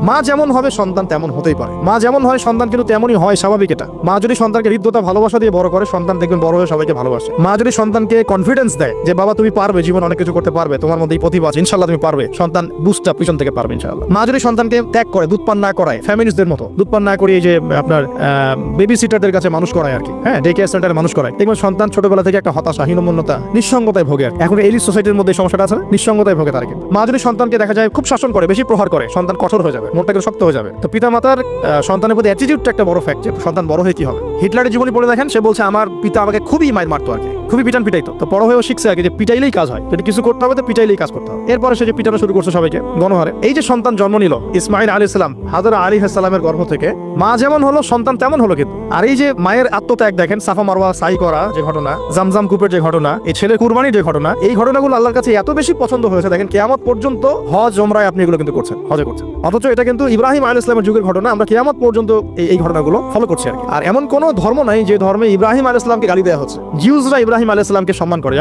মা যেমন হবে সন্তান তেমন হতেই পারে, মা যেমন হয় সন্তান কিন্তু তেমনই হয়, স্বাভাবিক এটা। মা যদি সন্তানকে হৃদ্যতা ভালোবাসা দিয়ে বড় করে, সন্তান দেখবেন বড় হয়ে সবাইকে ভালোবাসে। মা যদি সন্তানকে কনফিডেন্স দেয় যে বাবা তুমি পারবে, জীবন অনেক কিছু করতে পারবে, তোমার মধ্যে এই প্রতিভা আছে, ইনশাআল্লাহ তুমি পারবে, সন্তান বুস্ট আপ পিছন থেকে পারবে ইনশাআল্লাহ। মা যদি সন্তানকে ত্যাগ করে, দুধ পান না করায়, ফ্যামিলিস্টদের মতো দুধ পান না করিয়ে যে আপনার বেবি সিটারদের কাছে মানুষ করায় আর কি, হ্যাঁ, ডে কেয়ার সেন্টারে মানুষ করায়, দেখবেন সন্তান ছোটবেলা থেকে একটা হতাশা, হীনমন্যতা, নিঃসঙ্গতায় ভোগে। এখন এলিট সোসাইটির মধ্যে সমস্যাটা আছে, নিঃসঙ্গতায় ভোগে তারা। কিন্তু মা যদি সন্তানকে দেখা যায় খুব শাসন করে, বেশি প্রহার করে, সন্তান কঠোর হয়ে যাবে, মনটা শক্ত হয়ে যাবে। তো পিতা মাতার সন্তানের প্রতি অ্যাটিটিউডটা একটা বড় ফ্যাক্ট, যে সন্তান বড় হয়ে কি হবে। হিটলারের জীবনী পড়ে দেখেন, সে বলছে আমার পিতা আমাকে খুবই মাইর মারতো আর কি, খুবই পিটাইতো। তো বড় হয়েও শিখছে আর কি যে পিটাইলেই কাজ হয়, যদি কিছু করতে হবে তো পিটাইলেই কাজ করতে হবে। এরপরে সে যে পিটানো শুরু করছে সবাইকে গণহারে। এই যে সন্তান জন্ম নিল ইসমাইল আলাইহিস সালাম হাজরা আলাইহিস সালামের গর্ভ থেকে, মা যেমন হলো সন্তান তেমন হলো কিন্তু। আর এই যে মায়ের আত্মত্যাগ দেখেন, সাফা মারওয়া সাই করা যে ঘটনা, জামজাম কূপের যে ঘটনা, এই ছেলে কুরবানির যে ঘটনা, এই ঘটনাগুলো আল্লাহর কাছে এত বেশি পছন্দ হয়েছে, দেখেন কিয়ামত পর্যন্ত হজ ওমরায় আপনি এগুলো কিন্তু করছেন, হজে করছেন। অথচ এটা কিন্তু ইব্রাহিম আলাইহিস সালামের যুগের ঘটনা, আমরা কিয়ামত পর্যন্ত এই ঘটনাগুলো ফলো করছি আর কি। আর এমন কোনো ধর্ম নাই যে ধর্মে ইব্রাহিম আলাইহিস সালামকে গালি দেওয়া হচ্ছে। জিউসরা ইব্রাহিম আলাইহিস সালামকে সম্মান করে।